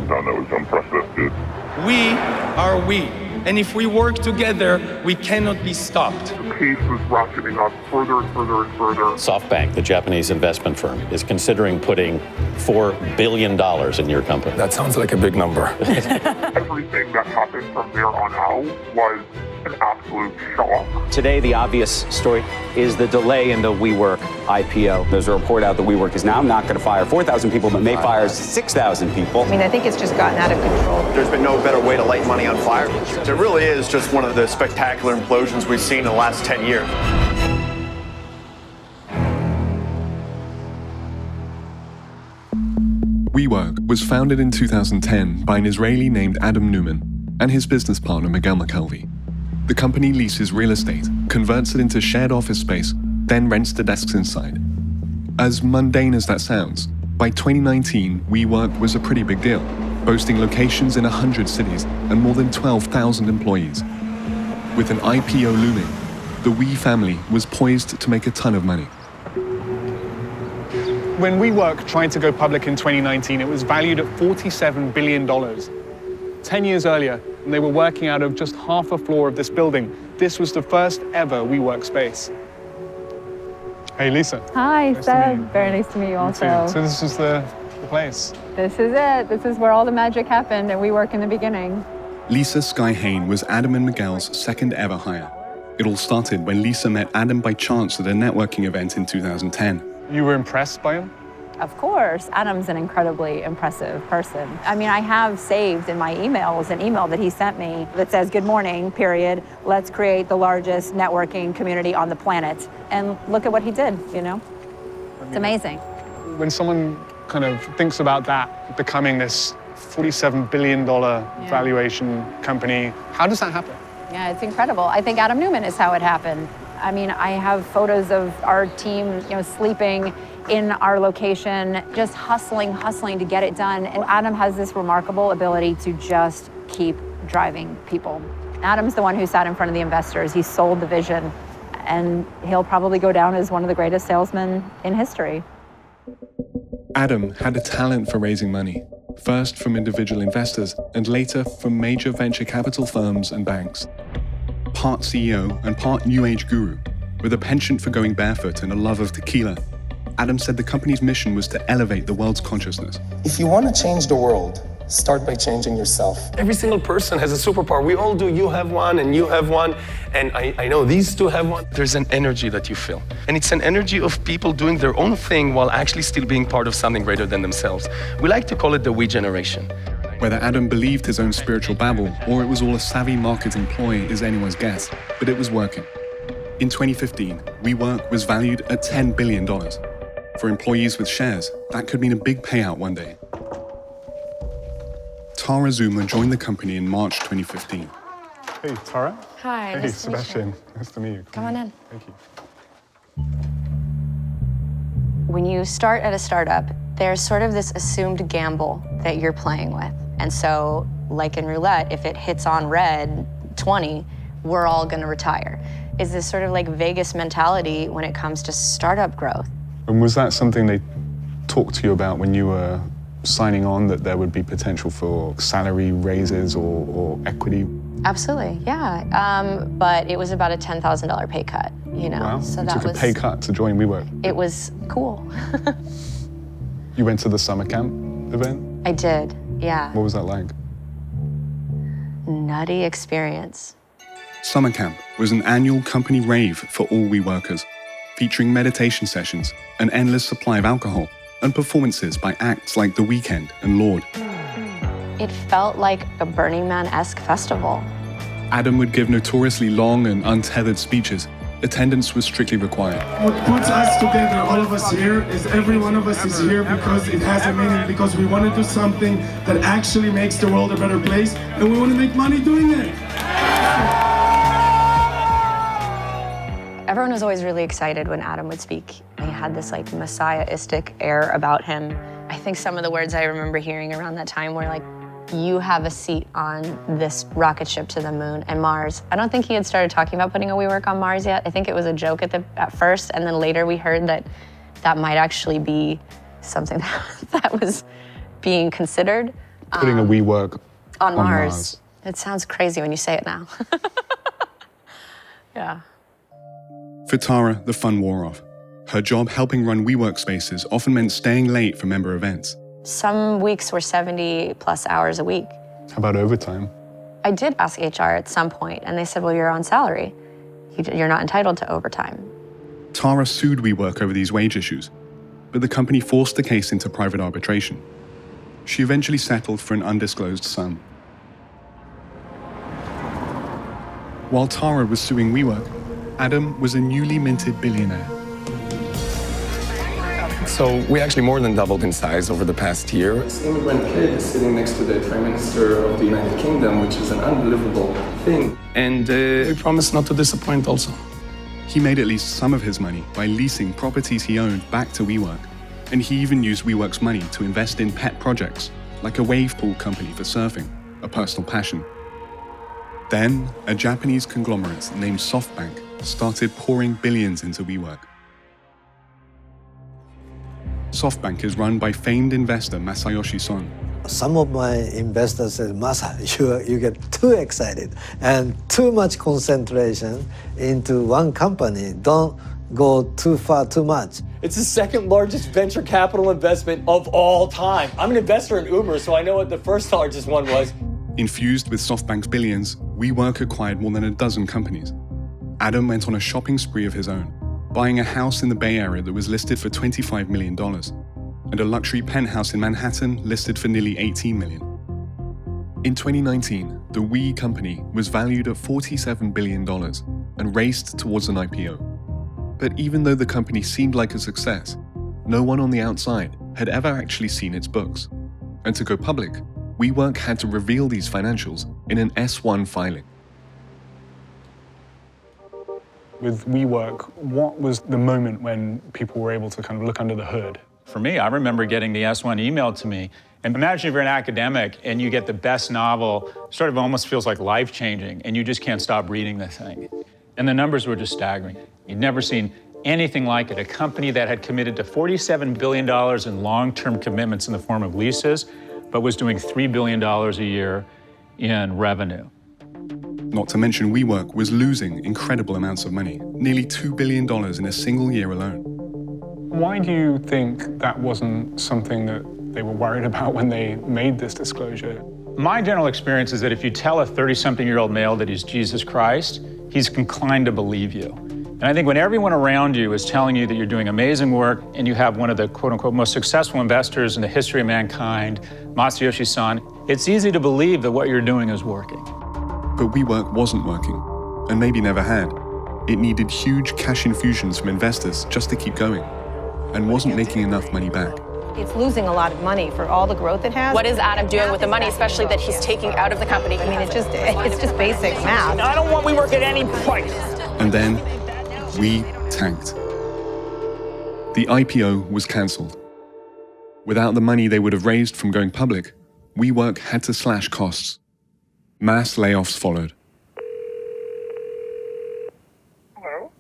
done that was unprecedented. We are we. And if we work together, we cannot be stopped. The pace was rocketing up further and further and further. SoftBank, the Japanese investment firm, is considering putting $4 billion in your company. That sounds like a big number. Everything that happened from there on out was an absolute shock. Today, the obvious story is the delay in the WeWork IPO. There's a report out that WeWork is now not going to fire 4,000 people, but may fire 6,000 people. I mean, I think it's just gotten out of control. There's been no better way to light money on fire. It really is just one of the spectacular implosions we've seen in the last 10 years. WeWork was founded in 2010 by an Israeli named Adam Neumann and his business partner Miguel McKelvey. The company leases real estate, converts it into shared office space, then rents the desks inside. As mundane as that sounds, by 2019, WeWork was a pretty big deal, boasting locations in 100 cities and more than 12,000 employees. With an IPO looming, the We family was poised to make a ton of money. When WeWork tried to go public in 2019, it was valued at $47 billion. 10 years earlier, and they were working out of just half a floor of this building. This was the first ever WeWork space. Hey, Lisa. Hi, Seb. Very nice to meet you also. So this is the place. This is it. This is where all the magic happened, and WeWork in the beginning. Lisa Sky Hain was Adam and Miguel's second ever hire. It all started when Lisa met Adam by chance at a networking event in 2010. You were impressed by him? Of course. Adam's an incredibly impressive person. I mean, I have saved in my emails an email that he sent me that says, "Good morning, period. Let's create the largest networking community on the planet." And look at what he did, you know? It's amazing. When someone kind of thinks about that becoming this $47 billion valuation company, how does that happen? Yeah, it's incredible. I think Adam Neumann is how it happened. I mean, I have photos of our team, sleeping in our location, just hustling to get it done. And Adam has this remarkable ability to just keep driving people. Adam's the one who sat in front of the investors. He sold the vision, and he'll probably go down as one of the greatest salesmen in history. Adam had a talent for raising money, first from individual investors and later from major venture capital firms and banks. Part CEO and part New Age guru, with a penchant for going barefoot and a love of tequila, Adam said the company's mission was to elevate the world's consciousness. If you want to change the world, start by changing yourself. Every single person has a superpower. We all do. You have one and you have one. And I know these two have one. There's an energy that you feel. And it's an energy of people doing their own thing while actually still being part of something greater than themselves. We like to call it the we generation. Whether Adam believed his own spiritual babble or it was all a savvy marketing ploy is anyone's guess, but it was working. In 2015, WeWork was valued at $10 billion. For employees with shares, that could mean a big payout one day. Tara Zuma joined the company in March 2015. Hey, Tara. Hi, Hey, nice Sebastian. Nice to meet you. Come on in. Thank you. When you start at a startup, there's sort of this assumed gamble that you're playing with. And so, like in roulette, if it hits on red 20, we're all gonna retire. Is this sort of like Vegas mentality when it comes to startup growth? And was that something they talked to you about when you were signing on, that there would be potential for salary raises or equity? Absolutely, yeah. But it was about a $10,000 pay cut, Wow, So you that took was a pay cut to join WeWork. It was cool. You went to the summer camp event? I did, yeah. What was that like? Nutty experience. Summer Camp was an annual company rave for all WeWorkers, featuring meditation sessions, an endless supply of alcohol, and performances by acts like The Weeknd and Lorde. It felt like a Burning Man-esque festival. Adam would give notoriously long and untethered speeches. Attendance was strictly required. What puts us together, all of us here, is every one of us is here because it has a meaning, because we want to do something that actually makes the world a better place, and we want to make money doing it. Everyone was always really excited when Adam would speak. He had this like messiahistic air about him. I think some of the words I remember hearing around that time were like, you have a seat on this rocket ship to the moon and Mars. I don't think he had started talking about putting a WeWork on Mars yet. I think it was a joke at first, and then later we heard that that might actually be something that was being considered. Putting a WeWork on Mars. It sounds crazy when you say it now. Yeah. For Tara, the fun wore off. Her job helping run WeWork spaces often meant staying late for member events. Some weeks were 70 plus hours a week. How about overtime? I did ask HR at some point, and they said, well, you're on salary. You're not entitled to overtime. Tara sued WeWork over these wage issues, but the company forced the case into private arbitration. She eventually settled for an undisclosed sum. While Tara was suing WeWork, Adam was a newly minted billionaire. So we actually more than doubled in size over the past year. This immigrant kid is sitting next to the Prime Minister of the United Kingdom, which is an unbelievable thing. And we promise not to disappoint also. He made at least some of his money by leasing properties he owned back to WeWork. And he even used WeWork's money to invest in pet projects, like a wave pool company for surfing, a personal passion. Then, a Japanese conglomerate named SoftBank started pouring billions into WeWork. SoftBank is run by famed investor Masayoshi Son. Some of my investors said, Masa, you get too excited and too much concentration into one company. Don't go too far, too much. It's the second largest venture capital investment of all time. I'm an investor in Uber, so I know what the first largest one was. Infused with SoftBank's billions, WeWork acquired more than a dozen companies. Adam went on a shopping spree of his own, buying a house in the Bay Area that was listed for $25 million, and a luxury penthouse in Manhattan listed for nearly $18 million. In 2019, the We company was valued at $47 billion and raced towards an IPO. But even though the company seemed like a success, no one on the outside had ever actually seen its books. And to go public, WeWork had to reveal these financials in an S1 filing. With WeWork, what was the moment when people were able to kind of look under the hood? For me, I remember getting the S1 emailed to me. And imagine if you're an academic and you get the best novel, sort of almost feels like life-changing, and you just can't stop reading the thing. And the numbers were just staggering. You'd never seen anything like it. A company that had committed to $47 billion in long-term commitments in the form of leases, but was doing $3 billion a year in revenue. Not to mention WeWork was losing incredible amounts of money, nearly $2 billion in a single year alone. Why do you think that wasn't something that they were worried about when they made this disclosure? My general experience is that if you tell a 30-something-year-old male that he's Jesus Christ, he's inclined to believe you. And I think when everyone around you is telling you that you're doing amazing work and you have one of the quote-unquote most successful investors in the history of mankind, Masayoshi Son, it's easy to believe that what you're doing is working. But WeWork wasn't working, and maybe never had. It needed huge cash infusions from investors just to keep going, and wasn't making enough money back. It's losing a lot of money for all the growth it has. What is Adam doing with the money, especially that he's taking out of the company? I mean, it's just basic math. I don't want WeWork at any price. And then, we tanked. The IPO was cancelled. Without the money they would have raised from going public, WeWork had to slash costs. Mass layoffs followed. Hello?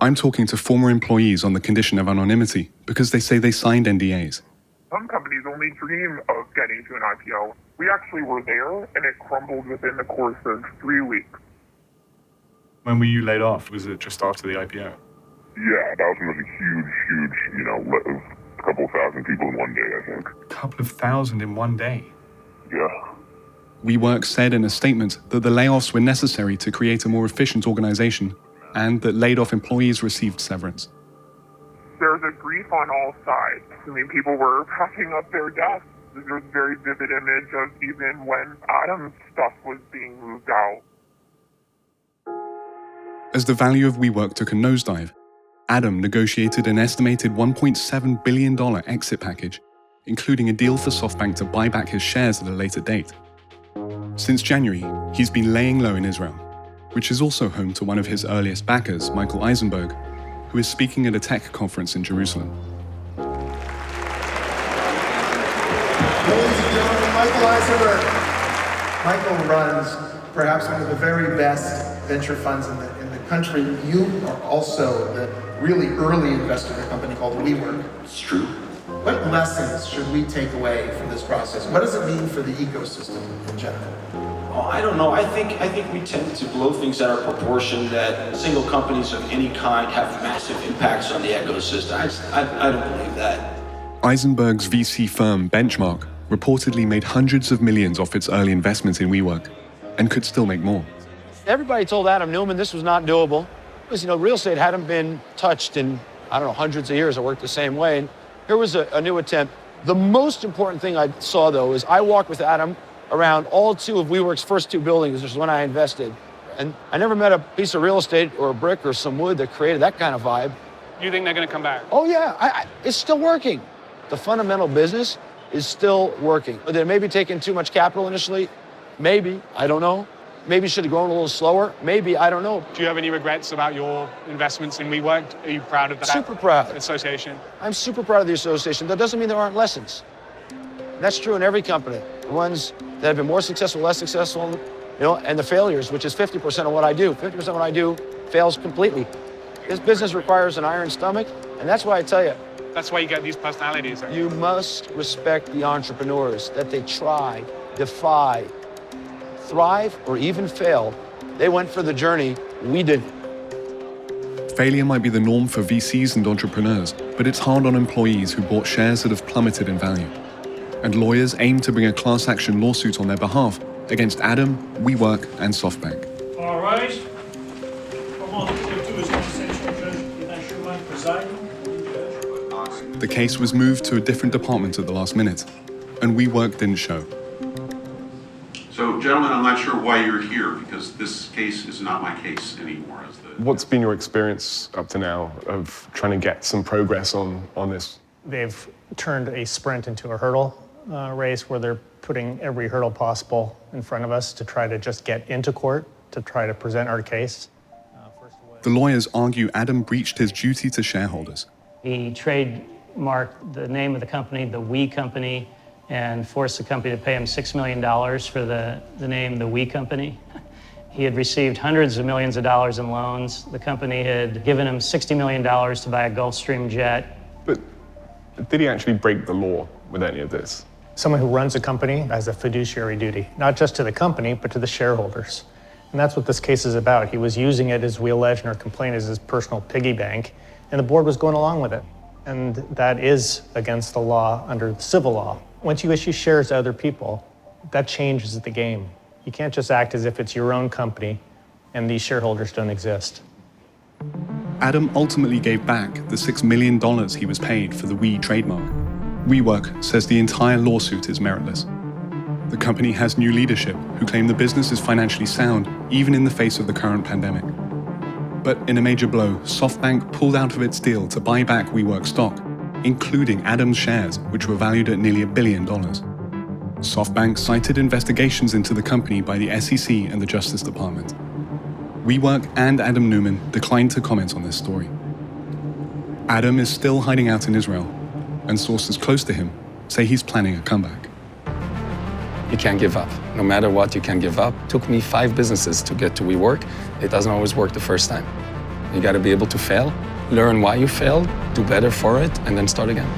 I'm talking to former employees on the condition of anonymity because they say they signed NDAs. Some companies only dream of getting to an IPO. We actually were there, and it crumbled within the course of 3 weeks. When were you laid off? Was it just after the IPO? Yeah, that was a huge, a couple of thousand people in one day, I think. A couple of thousand in one day? Yeah. WeWork said in a statement that the layoffs were necessary to create a more efficient organization and that laid-off employees received severance. There's a grief on all sides. I mean, people were packing up their desks. There's a very vivid image of even when Adam's stuff was being moved out. As the value of WeWork took a nosedive, Adam negotiated an estimated $1.7 billion exit package, including a deal for SoftBank to buy back his shares at a later date. Since January, he's been laying low in Israel, which is also home to one of his earliest backers, Michael Eisenberg, who is speaking at a tech conference in Jerusalem. Ladies and gentlemen, Michael Eisenberg. Michael runs perhaps one of the very best venture funds in the country. You are also the really early investor in a company called WeWork. It's true. What lessons should we take away from this process? What does it mean for the ecosystem in general? Oh, I don't know. I think we tend to blow things out of proportion, that single companies of any kind have massive impacts on the ecosystem. I don't believe that. Eisenberg's VC firm Benchmark reportedly made hundreds of millions off its early investments in WeWork and could still make more. Everybody told Adam Neumann this was not doable. Because, real estate hadn't been touched in, hundreds of years. It worked the same way. And here was a new attempt. The most important thing I saw, though, is I walked with Adam around all two of WeWork's first two buildings, which is when I invested. And I never met a piece of real estate or a brick or some wood that created that kind of vibe. You think they're going to come back? Oh, yeah. It's still working. The fundamental business is still working. They may be taking too much capital initially. Maybe. I don't know. Maybe should have grown a little slower. Maybe. I don't know. Do you have any regrets about your investments in WeWork? Are you proud of that? Super proud. Association? I'm super proud of the association. That doesn't mean there aren't lessons. That's true in every company. The ones that have been more successful, less successful, and the failures, which is 50% of what I do. 50% of what I do fails completely. This business requires an iron stomach, and that's why I tell you. That's why you get these personalities. Right? You must respect the entrepreneurs, that they try, defy, thrive, or even fail. They went for the journey. We didn't. Failure might be the norm for VCs and entrepreneurs, but it's hard on employees who bought shares that have plummeted in value. And lawyers aim to bring a class action lawsuit on their behalf against Adam, WeWork, and SoftBank. All right. Comment to his conversation, Judge Schumann presiding. The case was moved to a different department at the last minute, and WeWork didn't show. So, gentlemen, I'm not sure why you're here, because this case is not my case anymore. What's been your experience up to now of trying to get some progress on this? They've turned a sprint into a hurdle race where they're putting every hurdle possible in front of us to try to just get into court, to try to present our case. The lawyers argue Adam breached his duty to shareholders. He trademarked the name of the company, the We Company, and forced the company to pay him $6 million for the name The We Company. He had received hundreds of millions of dollars in loans. The company had given him $60 million to buy a Gulfstream jet. But did he actually break the law with any of this? Someone who runs a company has a fiduciary duty, not just to the company, but to the shareholders. And that's what this case is about. He was using it, as we allege in our complaint, as his personal piggy bank, and the board was going along with it. And that is against the law under civil law. Once you issue shares to other people, that changes the game. You can't just act as if it's your own company and these shareholders don't exist. Adam ultimately gave back the $6 million he was paid for the We trademark. WeWork says the entire lawsuit is meritless. The company has new leadership who claim the business is financially sound, even in the face of the current pandemic. But in a major blow, SoftBank pulled out of its deal to buy back WeWork stock, including Adam's shares, which were valued at nearly $1 billion. SoftBank cited investigations into the company by the SEC and the Justice Department. WeWork and Adam Neumann declined to comment on this story. Adam is still hiding out in Israel, and sources close to him say he's planning a comeback. You can't give up. No matter what, you can't give up. It took me 5 businesses to get to WeWork. It doesn't always work the first time. You got to be able to fail, learn why you failed, do better for it, and then start again.